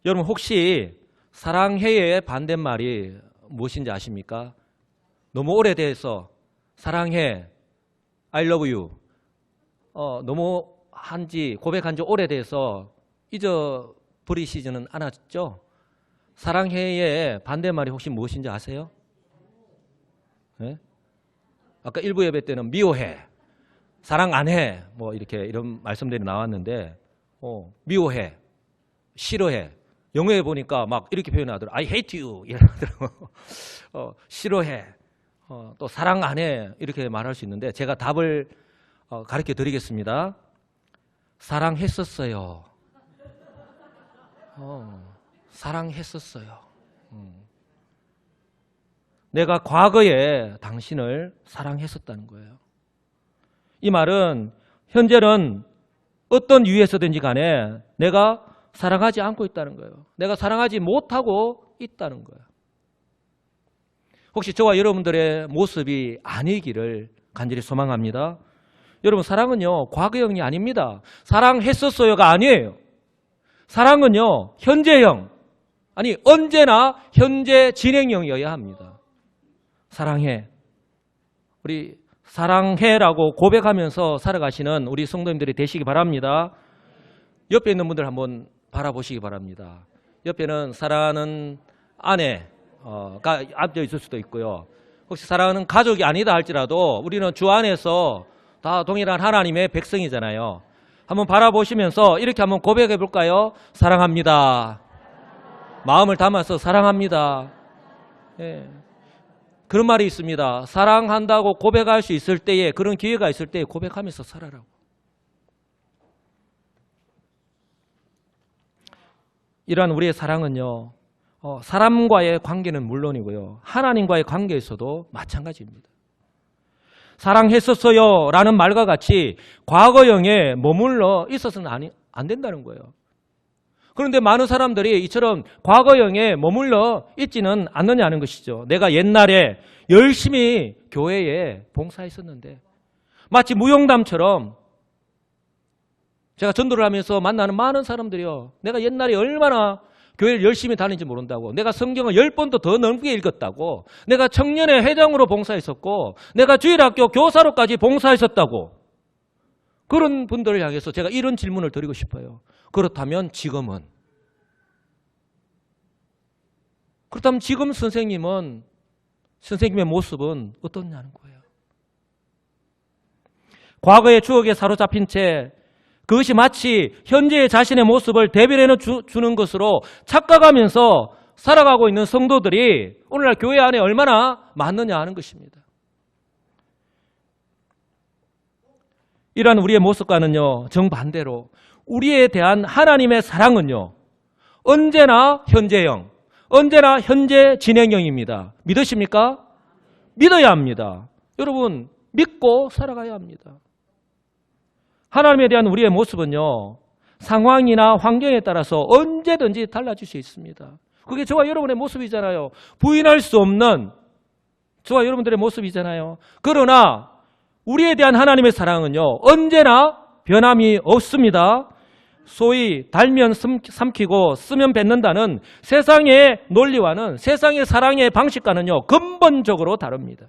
여러분 혹시 사랑해의 반대말이 무엇인지 아십니까? 너무 오래돼서 사랑해, I love you 너무 고백한 지 오래돼서 잊어버리시지는 않았죠? 사랑해의 반대말이 혹시 무엇인지 아세요? 네? 아까 일부 예배 때는 미워해, 사랑 안 해, 뭐 이런 말씀들이 나왔는데 미워해, 싫어해. 영어에 보니까 막 이렇게 표현하더라고요. I hate you 이러더라고요. 싫어해, 또 사랑 안 해 이렇게 말할 수 있는데 제가 답을 가르쳐 드리겠습니다. 사랑했었어요. 사랑했었어요. 내가 과거에 당신을 사랑했었다는 거예요. 이 말은 현재는 어떤 이유에서든지 간에 내가 사랑하지 않고 있다는 거예요. 내가 사랑하지 못하고 있다는 거예요. 혹시 저와 여러분들의 모습이 아니기를 간절히 소망합니다. 여러분, 사랑은요 과거형이 아닙니다. 사랑했었어요가 아니에요. 사랑은요 현재형, 아니 언제나 현재 진행형이어야 합니다. 사랑해, 우리 사랑해라고 고백하면서 살아가시는 우리 성도님들이 되시기 바랍니다. 옆에 있는 분들 한번 바라보시기 바랍니다. 옆에는 사랑하는 아내가 앉아 있을 수도 있고요. 혹시 사랑하는 가족이 아니다 할지라도 우리는 주 안에서 다 동일한 하나님의 백성이잖아요. 한번 바라보시면서 이렇게 한번 고백해 볼까요? 사랑합니다. 마음을 담아서 사랑합니다. 예. 그런 말이 있습니다. 사랑한다고 고백할 수 있을 때에, 그런 기회가 있을 때에 고백하면서 살아라고. 이러한 우리의 사랑은요, 사람과의 관계는 물론이고요, 하나님과의 관계에서도 마찬가지입니다. 사랑했었어요 라는 말과 같이 과거형에 머물러 있어서는 안 된다는 거예요. 그런데 많은 사람들이 이처럼 과거형에 머물러 있지는 않느냐는 것이죠. 내가 옛날에 열심히 교회에 봉사했었는데, 마치 무용담처럼 제가 전도를 하면서 만나는 많은 사람들이요, 내가 옛날에 얼마나 교회를 열심히 다니는지 모른다고, 내가 성경을 10번도 더 넘게 읽었다고, 내가 청년회 회장으로 봉사했었고, 내가 주일학교 교사로까지 봉사했었다고, 그런 분들을 향해서 제가 이런 질문을 드리고 싶어요. 그렇다면 지금 선생님의 모습은 어떠냐는 거예요. 과거의 추억에 사로잡힌 채 그것이 마치 현재의 자신의 모습을 대변해 주는 것으로 착각하면서 살아가고 있는 성도들이 오늘날 교회 안에 얼마나 많느냐 하는 것입니다. 이러한 우리의 모습과는요, 정반대로 우리에 대한 하나님의 사랑은요, 언제나 현재형, 언제나 현재 진행형입니다. 믿으십니까? 믿어야 합니다. 여러분, 믿고 살아가야 합니다. 하나님에 대한 우리의 모습은요, 상황이나 환경에 따라서 언제든지 달라질 수 있습니다. 그게 저와 여러분의 모습이잖아요. 부인할 수 없는 저와 여러분들의 모습이잖아요. 그러나 우리에 대한 하나님의 사랑은요, 언제나 변함이 없습니다. 소위 달면 삼키고 쓰면 뱉는다는 세상의 논리와는, 세상의 사랑의 방식과는요, 근본적으로 다릅니다.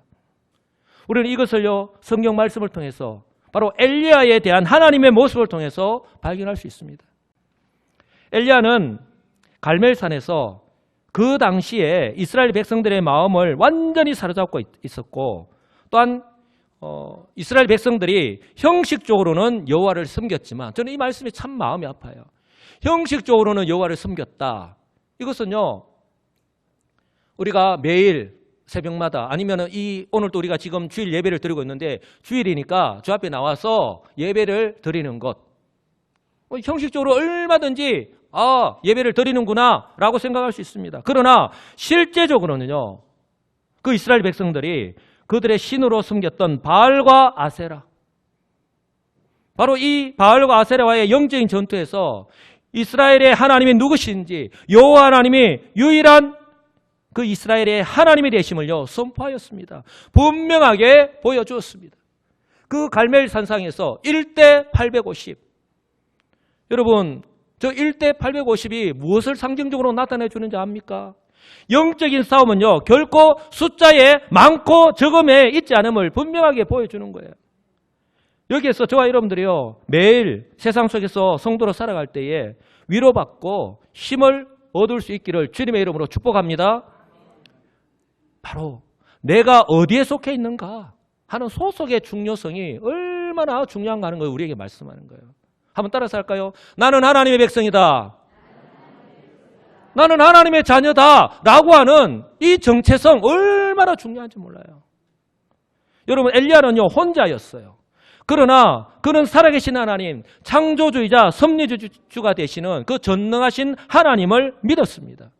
우리는 이것을요, 성경 말씀을 통해서, 바로 엘리야에 대한 하나님의 모습을 통해서 발견할 수 있습니다. 엘리야는 갈멜산에서 그 당시에 이스라엘 백성들의 마음을 완전히 사로잡고 있었고, 또한 이스라엘 백성들이 형식적으로는 여호와를 섬겼지만, 저는 이 말씀이 참 마음이 아파요. 형식적으로는 여호와를 섬겼다. 이것은요, 우리가 매일 새벽마다, 아니면은 오늘도 우리가 지금 주일 예배를 드리고 있는데, 주일이니까 주 앞에 나와서 예배를 드리는 것, 형식적으로 얼마든지 예배를 드리는구나 라고 생각할 수 있습니다. 그러나 실제적으로는요, 그 이스라엘 백성들이 그들의 신으로 섬겼던 바알과 아세라, 바로 이 바알과 아세라와의 영적인 전투에서 이스라엘의 하나님이 누구신지, 여호와 하나님이 유일한 그 이스라엘의 하나님이 되심을요, 선포하였습니다. 분명하게 보여주었습니다. 그 갈멜 산상에서 1대 850. 여러분, 저 1대 850이 무엇을 상징적으로 나타내 주는지 압니까? 영적인 싸움은요, 결코 숫자에 많고 적음에 있지 않음을 분명하게 보여주는 거예요. 여기에서 저와 여러분들이요, 매일 세상 속에서 성도로 살아갈 때에 위로받고 힘을 얻을 수 있기를 주님의 이름으로 축복합니다. 바로 내가 어디에 속해 있는가 하는 소속의 중요성이 얼마나 중요한가 하는 걸 우리에게 말씀하는 거예요. 한번 따라서 할까요? 나는 하나님의 백성이다. 나는 하나님의 자녀다. 라고 하는 이 정체성 얼마나 중요한지 몰라요. 여러분, 엘리야는요, 혼자였어요. 그러나 그는 살아계신 하나님, 창조주이자 섭리주가 되시는 그 전능하신 하나님을 믿었습니다.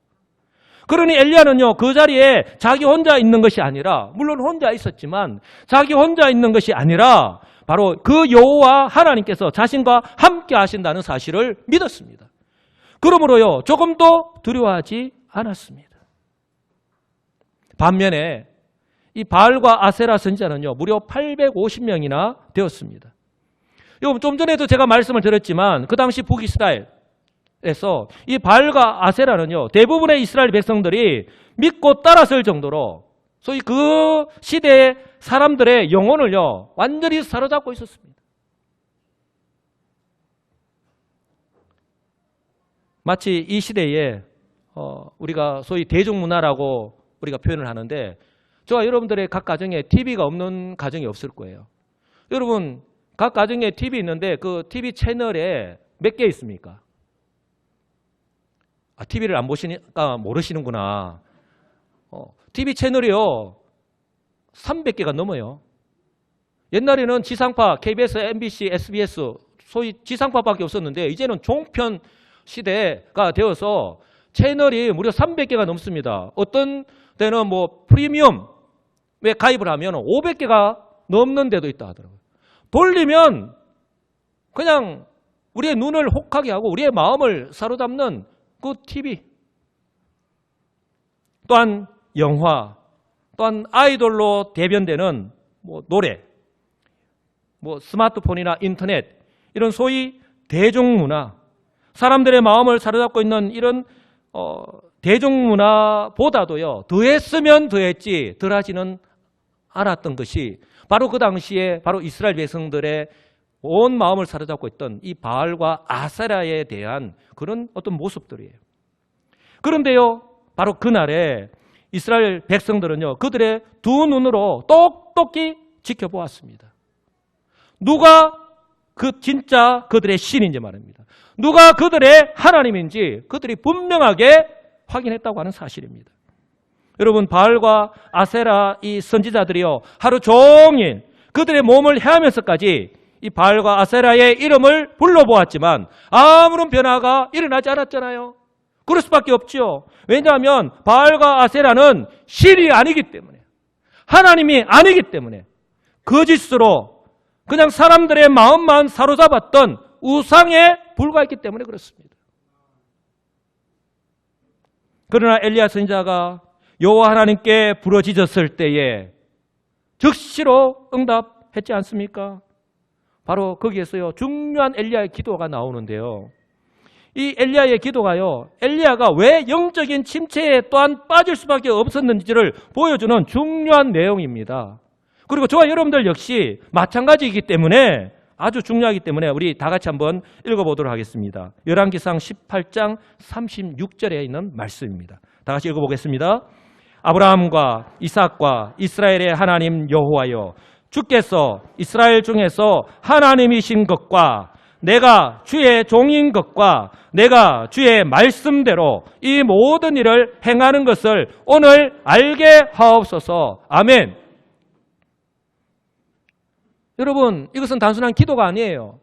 그러니 엘리야는요, 그 자리에 자기 혼자 있는 것이 아니라, 물론 혼자 있었지만 자기 혼자 있는 것이 아니라 바로 그 여호와 하나님께서 자신과 함께 하신다는 사실을 믿었습니다. 그러므로요, 조금도 두려워하지 않았습니다. 반면에 이 바알과 아세라 선지자는요, 무려 850명이나 되었습니다. 여러분, 좀 전에도 제가 말씀을 드렸지만 그 당시 북이스라엘에서 이 바알과 아세라는요, 대부분의 이스라엘 백성들이 믿고 따라설 정도로 소위 그 시대의 사람들의 영혼을요, 완전히 사로잡고 있었습니다. 마치 이 시대에 우리가 소위 대중문화라고 우리가 표현을 하는데, 저와 여러분들의 각 가정에 TV가 없는 가정이 없을 거예요. 여러분, 각 가정에 TV 있는데 그 TV 채널에 몇 개 있습니까? TV를 안 보시니까 모르시는구나. TV 채널이요, 300개가 넘어요. 옛날에는 지상파, KBS, MBC, SBS, 소위 지상파밖에 없었는데 이제는 종편 시대가 되어서 채널이 무려 300개가 넘습니다. 어떤 때는 뭐 프리미엄에 가입을 하면 500개가 넘는 데도 있다 하더라고요. 돌리면 그냥 우리의 눈을 혹하게 하고 우리의 마음을 사로잡는 그 TV. 또한 영화, 또한 아이돌로 대변되는 뭐 노래, 뭐 스마트폰이나 인터넷, 이런 소위 대중문화, 사람들의 마음을 사로잡고 있는 이런 대중문화보다도요, 더했으면 더했지 덜하지는 않았던 것이 바로 그 당시에 바로 이스라엘 백성들의 온 마음을 사로잡고 있던 이 바알과 아세라에 대한 그런 어떤 모습들이에요. 그런데요, 바로 그날에 이스라엘 백성들은요, 그들의 두 눈으로 똑똑히 지켜보았습니다. 누가 진짜 그들의 신인지 말입니다. 누가 그들의 하나님인지 그들이 분명하게 확인했다고 하는 사실입니다. 여러분, 바알과 아세라 이 선지자들이요, 하루 종일 그들의 몸을 헤아면서까지 이 바알과 아세라의 이름을 불러보았지만 아무런 변화가 일어나지 않았잖아요. 그럴 수밖에 없죠. 왜냐하면 바알과 아세라는 신이 아니기 때문에, 하나님이 아니기 때문에, 거짓으로 그냥 사람들의 마음만 사로잡았던 우상에 불과했기 때문에 그렇습니다. 그러나 엘리야 선지자가 여호와 하나님께 부르짖었을 때에 즉시로 응답했지 않습니까? 바로 거기에서요, 중요한 엘리야의 기도가 나오는데요. 이 엘리야의 기도가요, 엘리야가 왜 영적인 침체에 또한 빠질 수밖에 없었는지를 보여주는 중요한 내용입니다. 그리고 저와 여러분들 역시 마찬가지이기 때문에, 아주 중요하기 때문에 우리 다 같이 한번 읽어보도록 하겠습니다. 열왕기상 18장 36절에 있는 말씀입니다. 다 같이 읽어보겠습니다. 아브라함과 이삭과 이스라엘의 하나님 여호와여, 주께서 이스라엘 중에서 하나님이신 것과 내가 주의 종인 것과 내가 주의 말씀대로 이 모든 일을 행하는 것을 오늘 알게 하옵소서. 아멘. 여러분, 이것은 단순한 기도가 아니에요.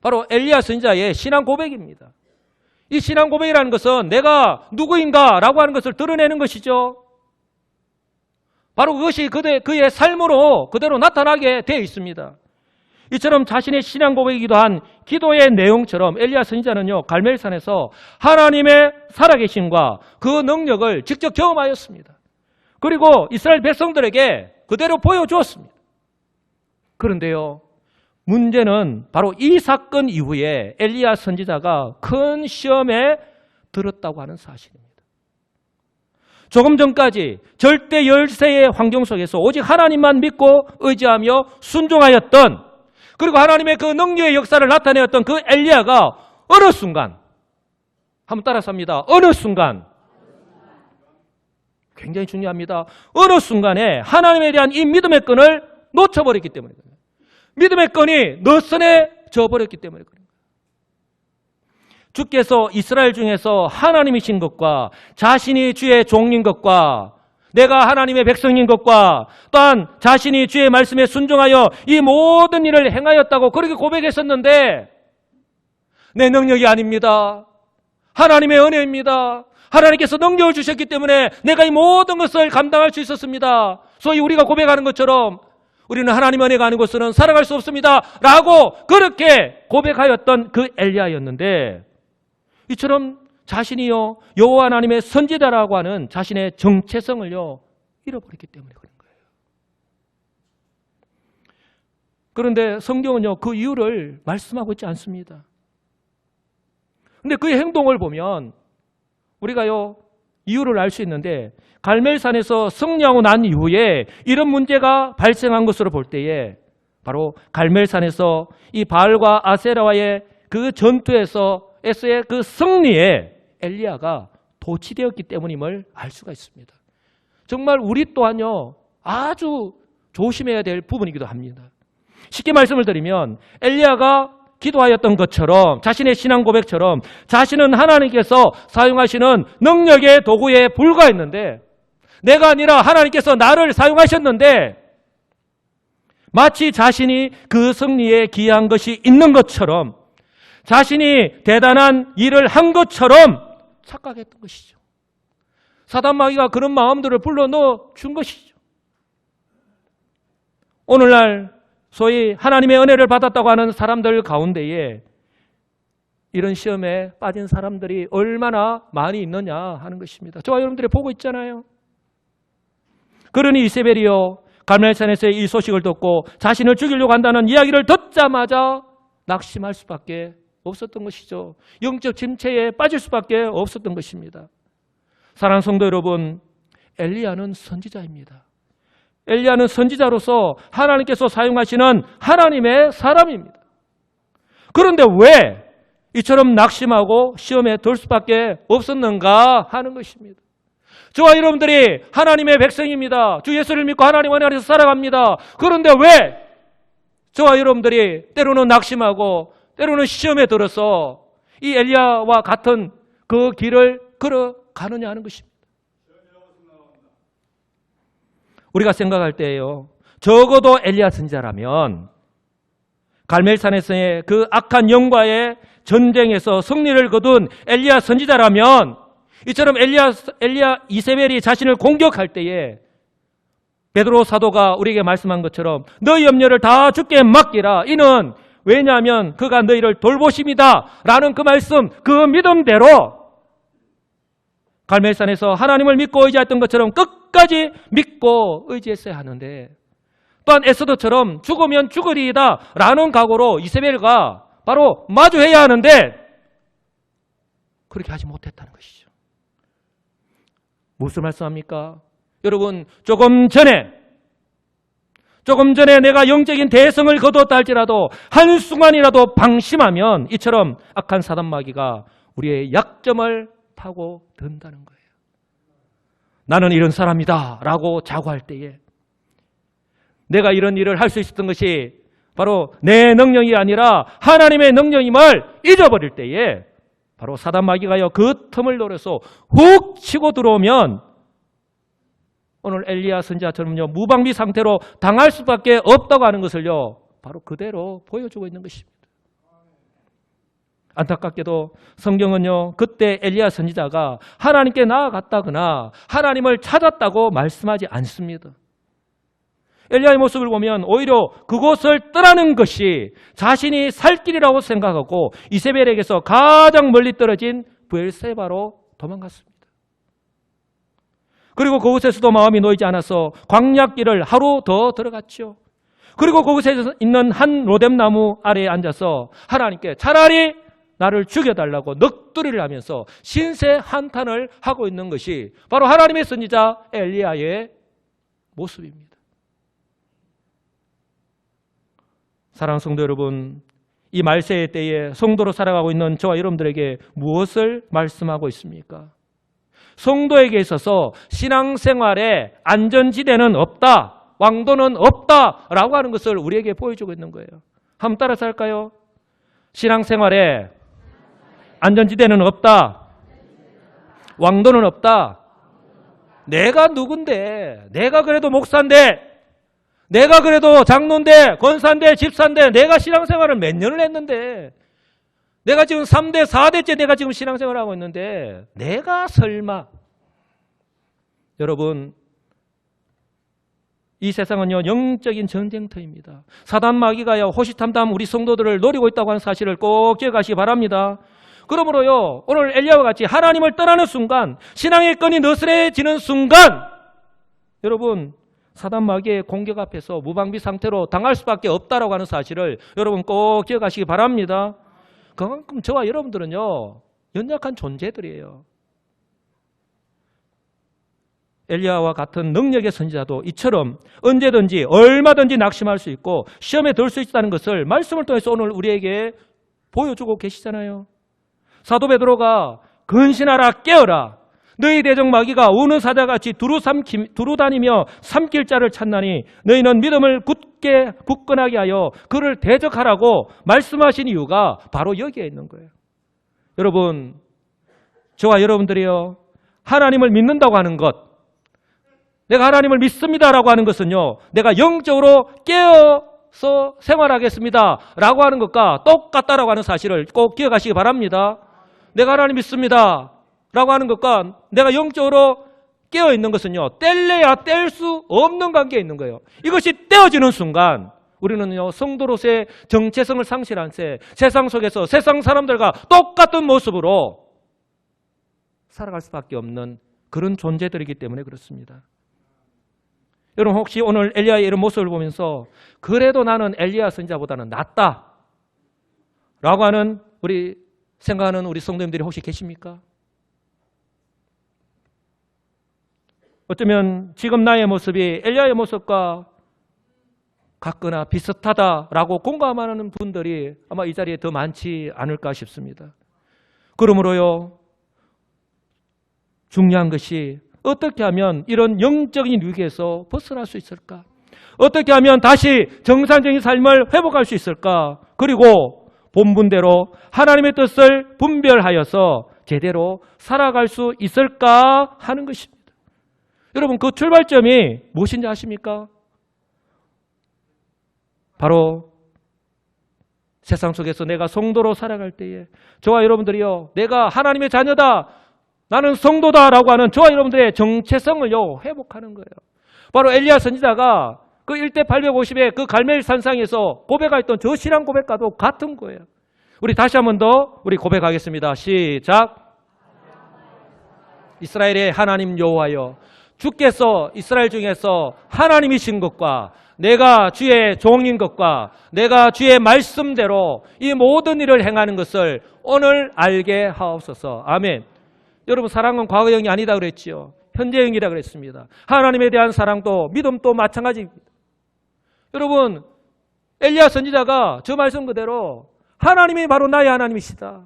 바로 엘리야 선지자의 신앙 고백입니다. 이 신앙 고백이라는 것은 내가 누구인가라고 하는 것을 드러내는 것이죠. 바로 그것이 그의 삶으로 그대로 나타나게 되어 있습니다. 이처럼 자신의 신앙 고백이기도 한 기도의 내용처럼 엘리야 선지자는요, 갈멜산에서 하나님의 살아계심과 그 능력을 직접 경험하였습니다. 그리고 이스라엘 백성들에게 그대로 보여주었습니다. 그런데요, 문제는 바로 이 사건 이후에 엘리야 선지자가 큰 시험에 들었다고 하는 사실입니다. 조금 전까지 절대 열세의 환경 속에서 오직 하나님만 믿고 의지하며 순종하였던, 그리고 하나님의 그 능력의 역사를 나타내었던 그 엘리야가 어느 순간, 한번 따라서 합니다. 어느 순간, 굉장히 중요합니다. 어느 순간에 하나님에 대한 이 믿음의 끈을 놓쳐버렸기 때문에 그래요. 믿음의 끈이 느슨해져 버렸기 때문에 그래요. 주께서 이스라엘 중에서 하나님이신 것과 자신이 주의 종인 것과 내가 하나님의 백성인 것과 또한 자신이 주의 말씀에 순종하여 이 모든 일을 행하였다고 그렇게 고백했었는데, 내 능력이 아닙니다. 하나님의 은혜입니다. 하나님께서 능력을 주셨기 때문에 내가 이 모든 것을 감당할 수 있었습니다. 소위 우리가 고백하는 것처럼 우리는 하나님의 은혜가 아닌 것으로는 살아갈 수 없습니다 라고 그렇게 고백하였던 그 엘리야였는데, 이처럼 자신이요 여호와 하나님의 선지자라고 하는 자신의 정체성을요 잃어버렸기 때문에 그런 거예요. 그런데 성경은요 그 이유를 말씀하고 있지 않습니다. 그런데 그의 행동을 보면 우리가요 이유를 알 수 있는데, 갈멜산에서 승리하고 난 이후에 이런 문제가 발생한 것으로 볼 때에 바로 갈멜산에서 이 바알과 아세라와의 그 전투에서의 그 승리에 엘리야가 도취되었기 때문임을 알 수가 있습니다. 정말 우리 또한요 아주 조심해야 될 부분이기도 합니다. 쉽게 말씀을 드리면 엘리야가 기도하였던 것처럼, 자신의 신앙 고백처럼 자신은 하나님께서 사용하시는 능력의 도구에 불과했는데, 내가 아니라 하나님께서 나를 사용하셨는데 마치 자신이 그 승리에 기여한 것이 있는 것처럼, 자신이 대단한 일을 한 것처럼 착각했던 것이죠. 사단 마귀가 그런 마음들을 불러넣어 준 것이죠. 오늘날 소위 하나님의 은혜를 받았다고 하는 사람들 가운데에 이런 시험에 빠진 사람들이 얼마나 많이 있느냐 하는 것입니다. 저와 여러분들이 보고 있잖아요. 그러니 이세벨이요 갈멜산에서의 이 소식을 듣고 자신을 죽이려고 한다는 이야기를 듣자마자 낙심할 수밖에 없었던 것이죠. 영적 침체에 빠질 수밖에 없었던 것입니다. 사랑하는 성도 여러분, 엘리야는 선지자입니다. 엘리야는 선지자로서 하나님께서 사용하시는 하나님의 사람입니다. 그런데 왜 이처럼 낙심하고 시험에 들 수밖에 없었는가 하는 것입니다. 저와 여러분들이 하나님의 백성입니다. 주 예수를 믿고 하나님 안에서 살아갑니다. 그런데 왜 저와 여러분들이 때로는 낙심하고 때로는 시험에 들어서 이 엘리야와 같은 그 길을 걸어가느냐 하는 것입니다. 우리가 생각할 때에요, 적어도 엘리야 선지자라면 갈멜산에서의 그 악한 영과의 전쟁에서 승리를 거둔 엘리야 선지자라면 이처럼 엘리야 이세벨이 자신을 공격할 때에 베드로 사도가 우리에게 말씀한 것처럼 너희 염려를 다 주께 맡기라. 이는 왜냐하면 그가 너희를 돌보십니다 라는 그 말씀, 그 믿음대로 갈멜산에서 하나님을 믿고 의지했던 것처럼 끝까지 믿고 의지했어야 하는데, 또한 에스더처럼 죽으면 죽으리이다 라는 각오로 이세벨과 바로 마주해야 하는데 그렇게 하지 못했다는 것이죠. 무슨 말씀합니까? 여러분, 조금 전에 내가 영적인 대성을 거두었다 할지라도 한순간이라도 방심하면 이처럼 악한 사단 마귀가 우리의 약점을 파고 든다는 거예요. 나는 이런 사람이다 라고 자고할 때에 내가 이런 일을 할 수 있었던 것이 바로 내 능력이 아니라 하나님의 능력임을 잊어버릴 때에 바로 사단 마귀가요 그 틈을 노려서 훅 치고 들어오면 오늘 엘리야 선지자처럼요 무방비 상태로 당할 수밖에 없다고 하는 것을요 바로 그대로 보여주고 있는 것입니다. 안타깝게도 성경은요 그때 엘리야 선지자가 하나님께 나아갔다거나 하나님을 찾았다고 말씀하지 않습니다. 엘리야의 모습을 보면 오히려 그곳을 떠나는 것이 자신이 살 길이라고 생각하고 이세벨에게서 가장 멀리 떨어진 브엘세바로 도망갔습니다. 그리고 그곳에서도 마음이 놓이지 않아서 광야길을 하루 더 들어갔죠. 그리고 그곳에 있는 한 로뎀나무 아래에 앉아서 하나님께 차라리 나를 죽여달라고 넋두리를 하면서 신세 한탄을 하고 있는 것이 바로 하나님의 선지자 엘리야의 모습입니다. 사랑하는 성도 여러분, 이 말세의 때에 성도로 살아가고 있는 저와 여러분들에게 무엇을 말씀하고 있습니까? 성도에게 있어서 신앙생활에 안전지대는 없다, 왕도는 없다라고 하는 것을 우리에게 보여주고 있는 거예요. 한번 따라서 할까요? 신앙생활에 안전지대는 없다, 왕도는 없다. 내가 누군데, 내가 그래도 목사인데, 내가 그래도 장로인데, 권사인데, 집사인데, 내가 신앙생활을 몇 년을 했는데, 내가 지금 3대, 4대째 내가 지금 신앙생활을 하고 있는데, 내가 설마. 여러분, 이 세상은요, 영적인 전쟁터입니다. 사단 마귀가요, 호시탐탐 우리 성도들을 노리고 있다고 하는 사실을 꼭 기억하시기 바랍니다. 그러므로요, 오늘 엘리야와 같이 하나님을 떠나는 순간, 신앙의 끈이 느슨해지는 순간, 여러분, 사단 마귀의 공격 앞에서 무방비 상태로 당할 수밖에 없다라고 하는 사실을 여러분 꼭 기억하시기 바랍니다. 그만큼 저와 여러분들은요, 연약한 존재들이에요. 엘리야와 같은 능력의 선지자도 이처럼 언제든지 얼마든지 낙심할 수 있고 시험에 들 수 있다는 것을 말씀을 통해서 오늘 우리에게 보여주고 계시잖아요. 사도 베드로가 근신하라 깨어라, 너희 대적 마귀가 우는 사자같이 두루다니며 삼킬 자를 찾나니 너희는 믿음을 굳건하게 하여 그를 대적하라고 말씀하신 이유가 바로 여기에 있는 거예요. 여러분, 저와 여러분들이요, 하나님을 믿는다고 하는 것, 내가 하나님을 믿습니다라고 하는 것은요, 내가 영적으로 깨어서 생활하겠습니다 라고 하는 것과 똑같다라고 하는 사실을 꼭 기억하시기 바랍니다. 내가 하나님 믿습니다 라고 하는 것과 내가 영적으로 깨어있는 것은요, 뗄래야 뗄 수 없는 관계에 있는 거예요. 이것이 떼어지는 순간 우리는요, 성도로서의 정체성을 상실한 채 세상 속에서 세상 사람들과 똑같은 모습으로 살아갈 수밖에 없는 그런 존재들이기 때문에 그렇습니다. 여러분, 혹시 오늘 엘리야의 이런 모습을 보면서 그래도 나는 엘리야 선지자보다는 낫다 라고 하는 생각하는 우리 성도님들이 혹시 계십니까? 어쩌면 지금 나의 모습이 엘리야의 모습과 같거나 비슷하다라고 공감하는 분들이 아마 이 자리에 더 많지 않을까 싶습니다. 그러므로요, 중요한 것이 어떻게 하면 이런 영적인 위기에서 벗어날 수 있을까? 어떻게 하면 다시 정상적인 삶을 회복할 수 있을까? 그리고 본분대로 하나님의 뜻을 분별하여서 제대로 살아갈 수 있을까 하는 것입니다. 여러분, 그 출발점이 무엇인지 아십니까? 바로 세상 속에서 내가 성도로 살아갈 때에 저와 여러분들이요, 내가 하나님의 자녀다, 나는 성도다라고 하는 저와 여러분들의 정체성을요, 회복하는 거예요. 바로 엘리야 선지자가 그 1대 850의 그 갈멜 산상에서 고백했던 저 신앙 고백과도 같은 거예요. 우리 다시 한 번 더 우리 고백하겠습니다. 시작. 이스라엘의 하나님 여호와여, 주께서 이스라엘 중에서 하나님이신 것과 내가 주의 종인 것과 내가 주의 말씀대로 이 모든 일을 행하는 것을 오늘 알게 하옵소서. 아멘. 여러분, 사랑은 과거형이 아니다 그랬지요. 현재형이라 그랬습니다. 하나님에 대한 사랑도 믿음도 마찬가지입니다. 여러분, 엘리야 선지자가 저 말씀 그대로 하나님이 바로 나의 하나님이시다,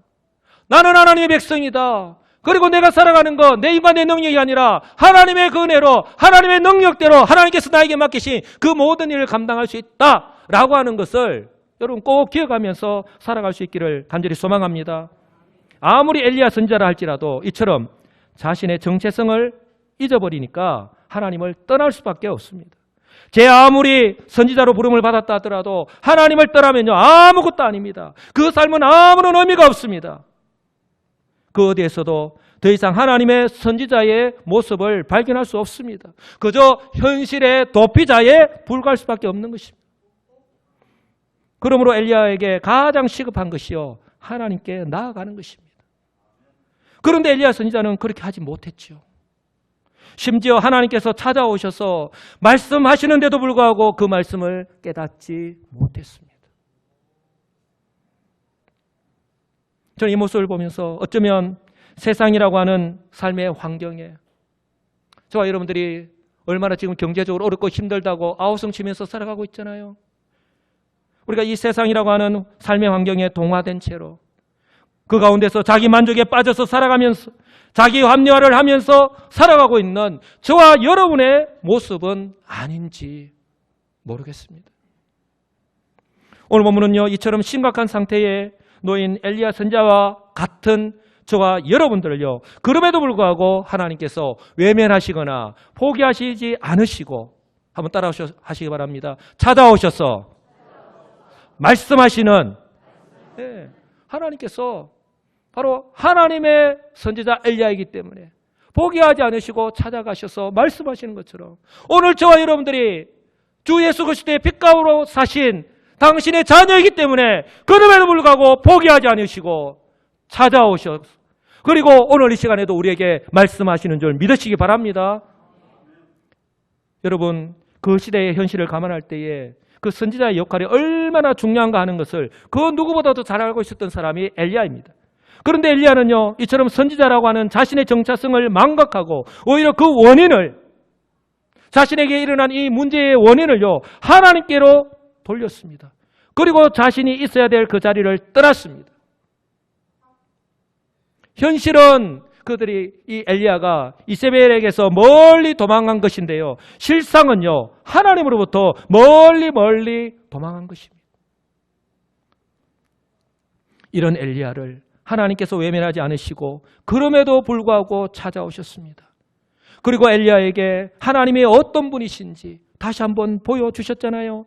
나는 하나님의 백성이다, 그리고 내가 살아가는 것 내 인간의 능력이 아니라 하나님의 그 은혜로 하나님의 능력대로 하나님께서 나에게 맡기신 그 모든 일을 감당할 수 있다라고 하는 것을 여러분 꼭 기억하면서 살아갈 수 있기를 간절히 소망합니다. 아무리 엘리야 선지자라 할지라도 이처럼 자신의 정체성을 잊어버리니까 하나님을 떠날 수밖에 없습니다. 제 아무리 선지자로 부름을 받았다 하더라도 하나님을 떠나면요, 아무것도 아닙니다. 그 삶은 아무런 의미가 없습니다. 그 어디에서도 더 이상 하나님의 선지자의 모습을 발견할 수 없습니다. 그저 현실의 도피자에 불과할 수밖에 없는 것입니다. 그러므로 엘리야에게 가장 시급한 것이요, 하나님께 나아가는 것입니다. 그런데 엘리야 선지자는 그렇게 하지 못했죠. 심지어 하나님께서 찾아오셔서 말씀하시는데도 불구하고 그 말씀을 깨닫지 못했습니다. 저는 이 모습을 보면서 어쩌면 세상이라고 하는 삶의 환경에 저와 여러분들이 얼마나 지금 경제적으로 어렵고 힘들다고 아우성치면서 살아가고 있잖아요. 우리가 이 세상이라고 하는 삶의 환경에 동화된 채로 그 가운데서 자기 만족에 빠져서 살아가면서 자기 합리화를 하면서 살아가고 있는 저와 여러분의 모습은 아닌지 모르겠습니다. 오늘 본문은요, 이처럼 심각한 상태에 놓인 엘리야 선지자와 같은 저와 여러분들을요, 그럼에도 불구하고 하나님께서 외면하시거나 포기하시지 않으시고, 한번 따라 하시기 바랍니다. 찾아오셔서 말씀하시는, 네, 하나님께서 바로 하나님의 선지자 엘리야이기 때문에 포기하지 않으시고 찾아가셔서 말씀하시는 것처럼 오늘 저와 여러분들이 주 예수 그리스도의 빛가루로 사신 당신의 자녀이기 때문에 그럼에도 불구하고 포기하지 않으시고 찾아오셔서 그리고 오늘 이 시간에도 우리에게 말씀하시는 줄 믿으시기 바랍니다. 여러분, 그 시대의 현실을 감안할 때에 그 선지자의 역할이 얼마나 중요한가 하는 것을 그 누구보다도 잘 알고 있었던 사람이 엘리야입니다. 그런데 엘리야는요, 이처럼 선지자라고 하는 자신의 정체성을 망각하고 오히려 그 원인을, 자신에게 일어난 이 문제의 원인을요, 하나님께로 돌렸습니다. 그리고 자신이 있어야 될 그 자리를 떠났습니다. 현실은 그들이 이 엘리야가 이세벨에게서 멀리 도망간 것인데요, 실상은요, 하나님으로부터 멀리 도망간 것입니다. 이런 엘리야를 하나님께서 외면하지 않으시고 그럼에도 불구하고 찾아오셨습니다. 그리고 엘리야에게 하나님이 어떤 분이신지 다시 한번 보여주셨잖아요.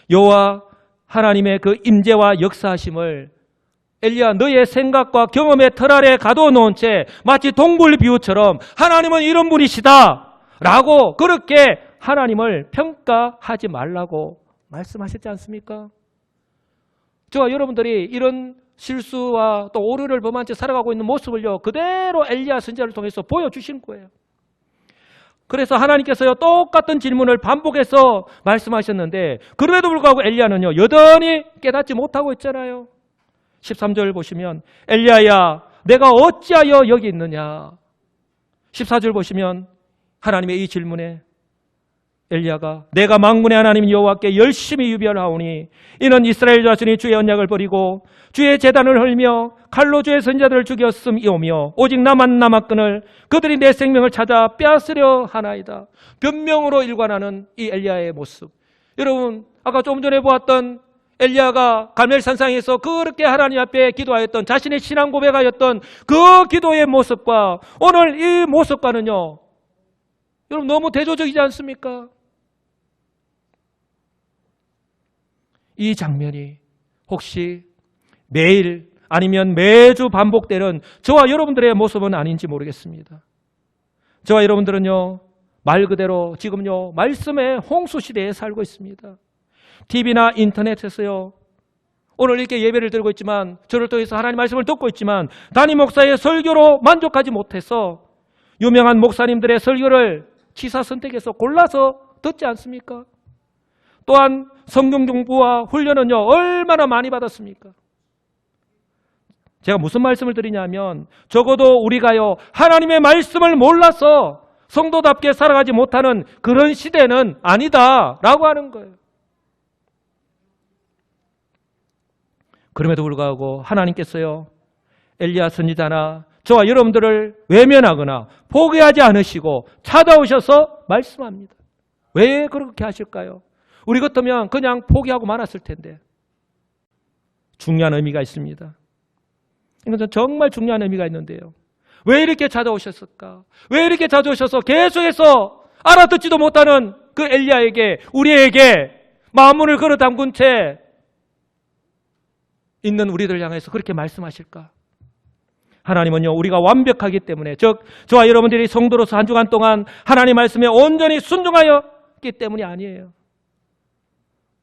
여호와 하나님의 그 임재와 역사하심을 엘리야, 너의 생각과 경험의 틀 아래 가둬놓은 채 마치 동굴 비유처럼 하나님은 이런 분이시다 라고 그렇게 하나님을 평가하지 말라고 말씀하셨지 않습니까? 저와 여러분들이 이런 실수와 또 오류를 범한 채 살아가고 있는 모습을요, 그대로 엘리야 선지자를 통해서 보여주신 거예요. 그래서 하나님께서요, 똑같은 질문을 반복해서 말씀하셨는데 그럼에도 불구하고 엘리야는요, 여전히 깨닫지 못하고 있잖아요. 13절 보시면 엘리야야, 내가 어찌하여 여기 있느냐. 14절 보시면 하나님의 이 질문에 엘리야가 내가 만군의 하나님 여호와께 열심히 유별하오니 이는 이스라엘 자손이 주의 언약을 버리고 주의 제단을 헐며 칼로 주의 선지자들을 죽였음이오며 오직 나만 남았거늘 그들이 내 생명을 찾아 빼앗으려 하나이다. 변명으로 일관하는 이 엘리야의 모습. 여러분, 아까 좀 전에 보았던 엘리야가 갈멜산상에서 그렇게 하나님 앞에 기도하였던, 자신의 신앙 고백하였던 그 기도의 모습과 오늘 이 모습과는요, 여러분 너무 대조적이지 않습니까? 이 장면이 혹시 매일 아니면 매주 반복되는 저와 여러분들의 모습은 아닌지 모르겠습니다. 저와 여러분들은요, 말 그대로 지금요, 말씀의 홍수 시대에 살고 있습니다. TV나 인터넷에서요, 오늘 이렇게 예배를 드리고 있지만, 저를 통해서 하나님 말씀을 듣고 있지만 담임 목사의 설교로 만족하지 못해서 유명한 목사님들의 설교를 취사 선택해서 골라서 듣지 않습니까? 또한 성경 공부와 훈련은요, 얼마나 많이 받았습니까? 제가 무슨 말씀을 드리냐면, 적어도 우리가요, 하나님의 말씀을 몰라서 성도답게 살아가지 못하는 그런 시대는 아니다라고 하는 거예요. 그럼에도 불구하고 하나님께서요, 엘리야 선지자나 저와 여러분들을 외면하거나 포기하지 않으시고 찾아오셔서 말씀합니다. 왜 그렇게 하실까요? 우리 같으면 그냥 포기하고 말았을 텐데. 중요한 의미가 있습니다. 이건 정말 중요한 의미가 있는데요. 왜 이렇게 찾아오셨을까? 왜 이렇게 찾아오셔서 계속해서 알아듣지도 못하는 그 엘리야에게, 우리에게 마음문을 걸어 담근 채 있는 우리들 향해서 그렇게 말씀하실까? 하나님은요, 우리가 완벽하기 때문에, 즉 저와 여러분들이 성도로서 한 주간 동안 하나님 말씀에 온전히 순종하였기 때문이 아니에요.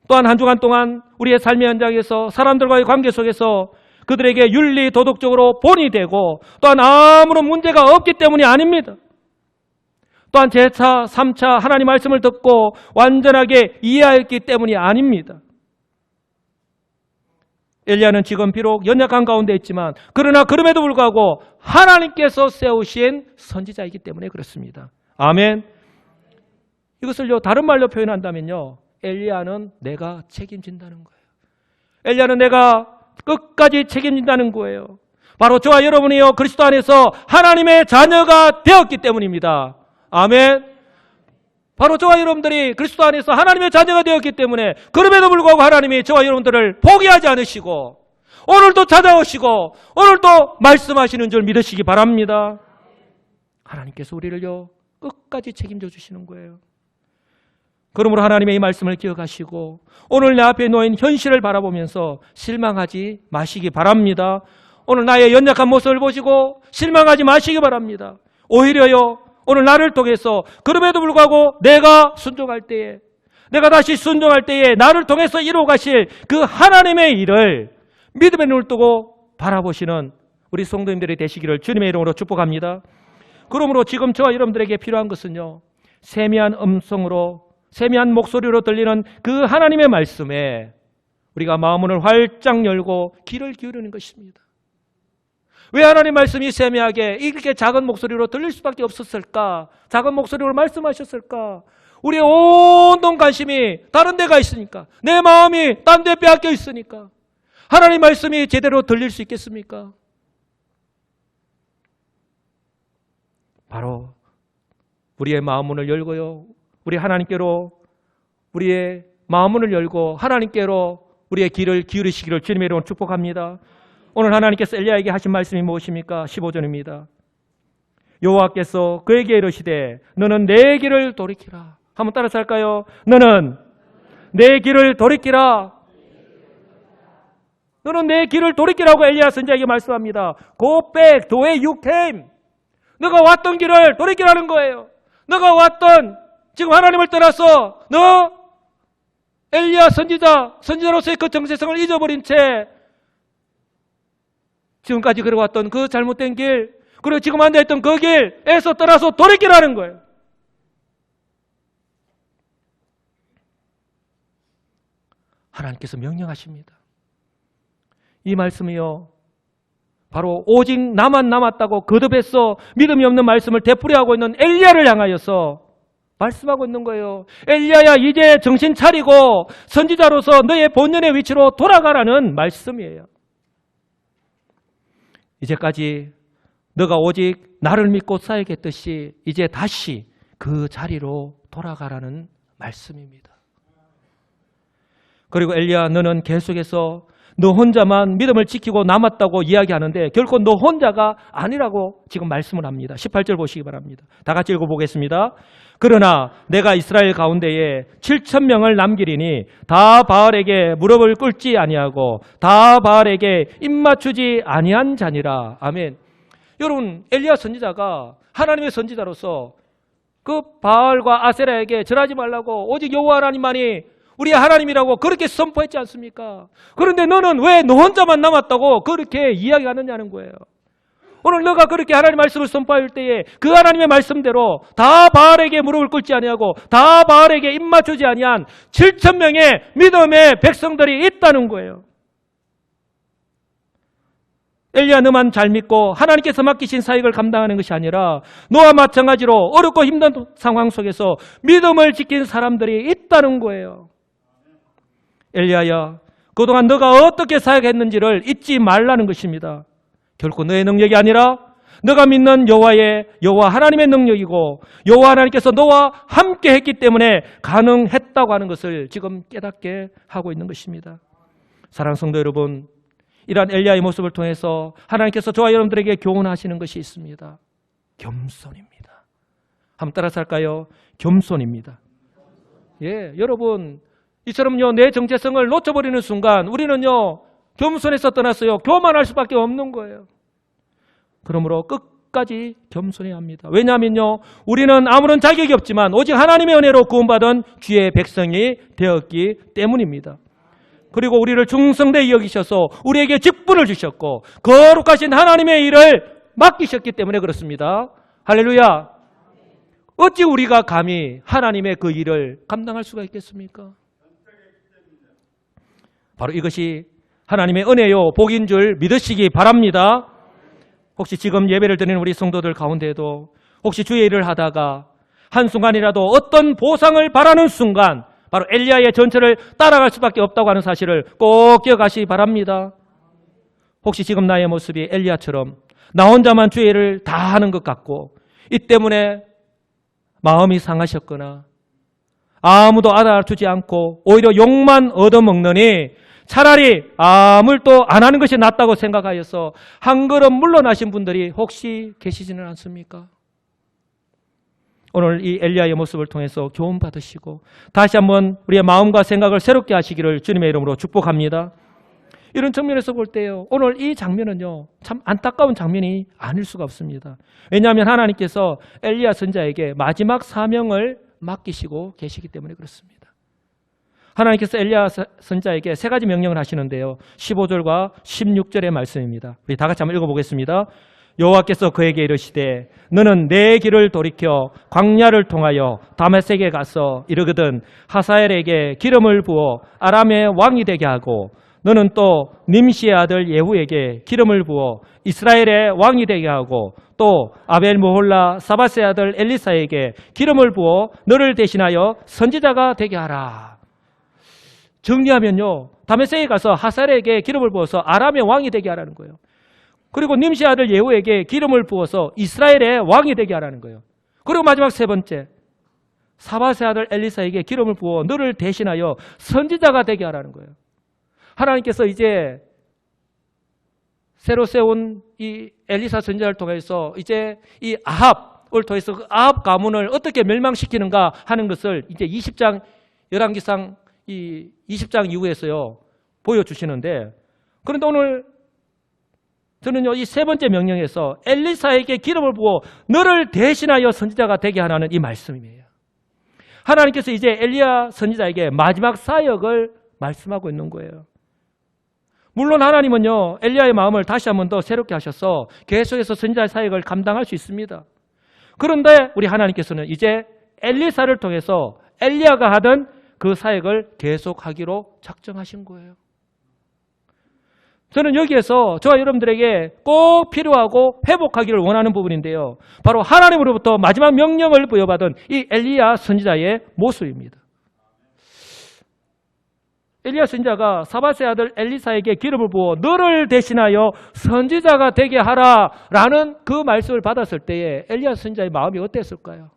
또한 한 주간 동안 우리의 삶의 현장에서 사람들과의 관계 속에서 그들에게 윤리 도덕적으로 본이 되고 또한 아무런 문제가 없기 때문이 아닙니다. 또한 제4, 3차 하나님 말씀을 듣고 완전하게 이해하였기 때문이 아닙니다. 엘리야는 지금 비록 연약한 가운데 있지만 그러나 그럼에도 불구하고 하나님께서 세우신 선지자이기 때문에 그렇습니다. 아멘. 이것을요 다른 말로 표현한다면요, 엘리야는 내가 책임진다는 거예요. 엘리야는 내가 끝까지 책임진다는 거예요. 바로 저와 여러분이요 그리스도 안에서 하나님의 자녀가 되었기 때문입니다. 아멘. 바로 저와 여러분들이 그리스도 안에서 하나님의 자녀가 되었기 때문에 그럼에도 불구하고 하나님이 저와 여러분들을 포기하지 않으시고 오늘도 찾아오시고 오늘도 말씀하시는 줄 믿으시기 바랍니다. 하나님께서 우리를요 끝까지 책임져 주시는 거예요. 그러므로 하나님의 이 말씀을 기억하시고 오늘 내 앞에 놓인 현실을 바라보면서 실망하지 마시기 바랍니다. 오늘 나의 연약한 모습을 보시고 실망하지 마시기 바랍니다. 오히려요 오늘 나를 통해서 그럼에도 불구하고 내가 순종할 때에, 내가 다시 순종할 때에 나를 통해서 이루어 가실 그 하나님의 일을 믿음의 눈을 뜨고 바라보시는 우리 성도님들이 되시기를 주님의 이름으로 축복합니다. 그러므로 지금 저와 여러분들에게 필요한 것은요 세미한 음성으로, 세미한 목소리로 들리는 그 하나님의 말씀에 우리가 마음문을 활짝 열고 귀를 기울이는 것입니다. 왜 하나님 말씀이 세미하게 이렇게 작은 목소리로 들릴 수밖에 없었을까? 작은 목소리로 말씀하셨을까? 우리의 온통 관심이 다른 데가 있으니까, 내 마음이 딴 데 빼앗겨 있으니까 하나님 말씀이 제대로 들릴 수 있겠습니까? 바로 우리의 마음문을 열고요, 우리 하나님께로 우리의 마음문을 열고 하나님께로 우리의 귀를 기울이시기를 주님의 이름으로 축복합니다. 오늘 하나님께서 엘리야에게 하신 말씀이 무엇입니까? 15절입니다. 여호와께서 그에게 이르시되 너는 내 길을 돌이키라. 한번 따라서 할까요? 너는 내 길을 돌이키라. 너는 내 길을 돌이키라고 엘리야 선지자에게 말씀합니다. Go back the way you came. 너가 왔던 길을 돌이키라는 거예요. 너가 왔던, 지금 하나님을 떠나서 너 엘리야 선지자로서의 그 정체성을 잊어버린 채 지금까지 걸어왔던 그 잘못된 길, 그리고 지금 앉아있던 그 길에서 떠나서 돌이키라는 거예요. 하나님께서 명령하십니다. 이 말씀이요 바로 오직 나만 남았다고 거듭해서 믿음이 없는 말씀을 되풀이하고 있는 엘리야를 향하여서 말씀하고 있는 거예요. 엘리야야 이제 정신 차리고 선지자로서 너의 본연의 위치로 돌아가라는 말씀이에요. 이제까지 너가 오직 나를 믿고 사역했듯이 이제 다시 그 자리로 돌아가라는 말씀입니다. 그리고 엘리야 너는 계속해서 너 혼자만 믿음을 지키고 남았다고 이야기하는데 결코 너 혼자가 아니라고 지금 말씀을 합니다. 18절 보시기 바랍니다. 다 같이 읽어보겠습니다. 그러나 내가 이스라엘 가운데에 7,000명을 남기리니 다 바알에게 무릎을 꿇지 아니하고 다 바알에게 입맞추지 아니한 자니라. 아멘. 여러분 엘리야 선지자가 하나님의 선지자로서 그 바알과 아세라에게 절하지 말라고 오직 여호와 하나님만이 우리의 하나님이라고 그렇게 선포했지 않습니까? 그런데 너는 왜 너 혼자만 남았다고 그렇게 이야기하느냐는 거예요. 오늘 너가 그렇게 하나님 말씀을 선포할 때에 그 하나님의 말씀대로 다 바알에게 무릎을 꿇지 아니하고 다 바알에게 입맞추지 아니한 7,000명의 믿음의 백성들이 있다는 거예요. 엘리야 너만 잘 믿고 하나님께서 맡기신 사역을 감당하는 것이 아니라 너와 마찬가지로 어렵고 힘든 상황 속에서 믿음을 지킨 사람들이 있다는 거예요. 엘리야야 그동안 너가 어떻게 사역했는지를 잊지 말라는 것입니다. 결코 너의 능력이 아니라 너가 믿는 여호와 하나님의 능력이고 여호와 하나님께서 너와 함께 했기 때문에 가능했다고 하는 것을 지금 깨닫게 하고 있는 것입니다. 사랑하는 성도 여러분, 이러한 엘리야의 모습을 통해서 하나님께서 저와 여러분들에게 교훈하시는 것이 있습니다. 겸손입니다. 한번 따라서 할까요? 겸손입니다. 예, 여러분 이처럼요 내 정체성을 놓쳐버리는 순간 우리는요 겸손에서 떠났어요 교만할 수밖에 없는 거예요. 그러므로 끝까지 겸손해야 합니다. 왜냐하면요 우리는 아무런 자격이 없지만 오직 하나님의 은혜로 구원받은 주의 백성이 되었기 때문입니다. 그리고 우리를 충성되이 여기셔서 우리에게 직분을 주셨고 거룩하신 하나님의 일을 맡기셨기 때문에 그렇습니다. 할렐루야. 어찌 우리가 감히 하나님의 그 일을 감당할 수가 있겠습니까? 바로 이것이 하나님의 은혜요 복인 줄 믿으시기 바랍니다. 혹시 지금 예배를 드리는 우리 성도들 가운데도 혹시 주의 일을 하다가 한순간이라도 어떤 보상을 바라는 순간 바로 엘리야의 전철을 따라갈 수밖에 없다고 하는 사실을 꼭 기억하시기 바랍니다. 혹시 지금 나의 모습이 엘리야처럼 나 혼자만 주의 일을 다 하는 것 같고 이 때문에 마음이 상하셨거나 아무도 알아주지 않고 오히려 욕만 얻어먹느니 차라리 아무 일도 안 하는 것이 낫다고 생각하여서 한 걸음 물러나신 분들이 혹시 계시지는 않습니까? 오늘 이 엘리야의 모습을 통해서 교훈 받으시고 다시 한번 우리의 마음과 생각을 새롭게 하시기를 주님의 이름으로 축복합니다. 이런 측면에서 볼 때요, 오늘 이 장면은요 참 안타까운 장면이 아닐 수가 없습니다. 왜냐하면 하나님께서 엘리야 선지자에게 마지막 사명을 맡기시고 계시기 때문에 그렇습니다. 하나님께서 엘리야 선지자에게 세 가지 명령을 하시는데요, 15절과 16절의 말씀입니다. 우리 다 같이 한번 읽어보겠습니다. 여호와께서 그에게 이르시되 너는 내 길을 돌이켜 광야를 통하여 다메섹에 가서 이르거든 하사엘에게 기름을 부어 아람의 왕이 되게 하고 너는 또 님시의 아들 예후에게 기름을 부어 이스라엘의 왕이 되게 하고 또 아벨무홀라 사밧의 아들 엘리사에게 기름을 부어 너를 대신하여 선지자가 되게 하라. 정리하면요, 다메섹에 가서 하사엘에게 기름을 부어서 아람의 왕이 되게 하라는 거예요. 그리고 님시의 아들 예후에게 기름을 부어서 이스라엘의 왕이 되게 하라는 거예요. 그리고 마지막 세 번째, 사밧의 아들 엘리사에게 기름을 부어 너를 대신하여 선지자가 되게 하라는 거예요. 하나님께서 이제 새로 세운 이 엘리사 선지자를 통해서 이제 이 아합을 통해서 그 아합 가문을 어떻게 멸망시키는가 하는 것을 이제 20장 열왕기상 이 20장 이후에서요 보여주시는데, 그런데 오늘 저는요 이 세 번째 명령에서 엘리사에게 기름을 부어 너를 대신하여 선지자가 되게 하라는 이 말씀이에요. 하나님께서 이제 엘리야 선지자에게 마지막 사역을 말씀하고 있는 거예요. 물론 하나님은요 엘리야의 마음을 다시 한번 더 새롭게 하셔서 계속해서 선지자의 사역을 감당할 수 있습니다. 그런데 우리 하나님께서는 이제 엘리사를 통해서 엘리야가 하던 그 사역을 계속하기로 작정하신 거예요. 저는 여기에서 저와 여러분들에게 꼭 필요하고 회복하기를 원하는 부분인데요, 바로 하나님으로부터 마지막 명령을 부여받은 이 엘리야 선지자의 모습입니다. 엘리야 선지자가 사밧의 아들 엘리사에게 기름을 부어 너를 대신하여 선지자가 되게 하라라는 그 말씀을 받았을 때에 엘리야 선지자의 마음이 어땠을까요?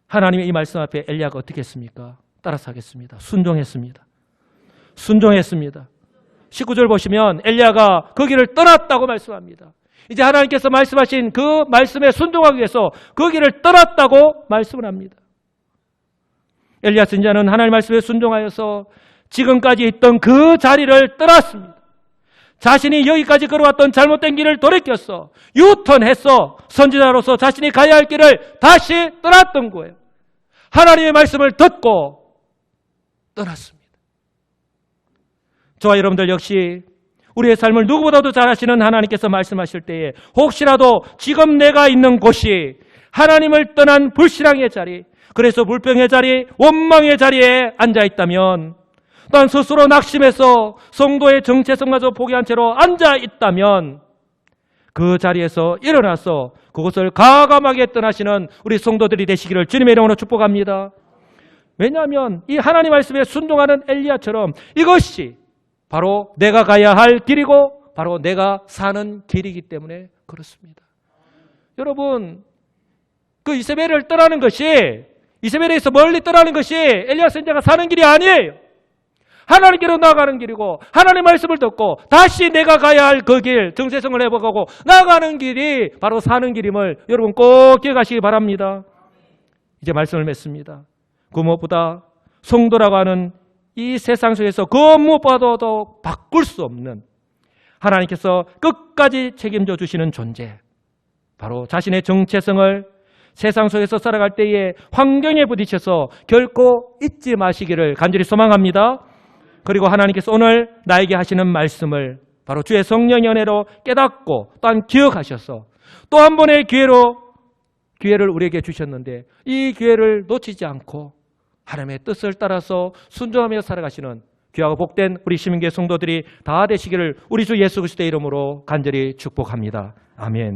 하나님의 이 말씀 앞에 엘리야가 어떻게 했습니까? 따라서 하겠습니다. 순종했습니다. 순종했습니다. 19절 보시면 엘리야가 그 길을 떠났다고 말씀합니다. 이제 하나님께서 말씀하신 그 말씀에 순종하기 위해서 그 길을 떠났다고 말씀을 합니다. 엘리야 선지자는 하나님 말씀에 순종하여서 지금까지 있던 그 자리를 떠났습니다. 자신이 여기까지 걸어왔던 잘못된 길을 돌이켰어 유턴했어 선지자로서 자신이 가야 할 길을 다시 떠났던 거예요. 하나님의 말씀을 듣고 떠났습니다. 저와 여러분들 역시 우리의 삶을 누구보다도 잘 아시는 하나님께서 말씀하실 때에 혹시라도 지금 내가 있는 곳이 하나님을 떠난 불신앙의 자리, 그래서 불평의 자리, 원망의 자리에 앉아있다면, 또한 스스로 낙심해서 성도의 정체성마저 포기한 채로 앉아있다면 그 자리에서 일어나서 그것을 과감하게 떠나시는 우리 성도들이 되시기를 주님의 이름으로 축복합니다. 왜냐하면 이 하나님 말씀에 순종하는 엘리야처럼 이것이 바로 내가 가야 할 길이고 바로 내가 사는 길이기 때문에 그렇습니다. 여러분, 그 이세벨을 떠나는 것이, 이세벨에서 멀리 떠나는 것이 엘리야 선지자가 사는 길이 아니에요. 하나님께로 나아가는 길이고 하나님의 말씀을 듣고 다시 내가 가야 할 그 길, 정체성을 회복하고 나아가는 길이 바로 사는 길임을 여러분 꼭 기억하시기 바랍니다. 이제 말씀을 맺습니다. 그 무엇보다 성도라고 하는 이 세상 속에서 그 무엇보다도 바꿀 수 없는 하나님께서 끝까지 책임져 주시는 존재, 바로 자신의 정체성을 세상 속에서 살아갈 때에 환경에 부딪혀서 결코 잊지 마시기를 간절히 소망합니다. 그리고 하나님께서 오늘 나에게 하시는 말씀을 바로 주의 성령의 은혜로 깨닫고 또한 기억하셔서 또 한 번의 기회를 우리에게 주셨는데 이 기회를 놓치지 않고 하나님의 뜻을 따라서 순종하며 살아가시는 귀하고 복된 우리 시민교회 성도들이 다 되시기를 우리 주 예수 그리스도의 이름으로 간절히 축복합니다. 아멘.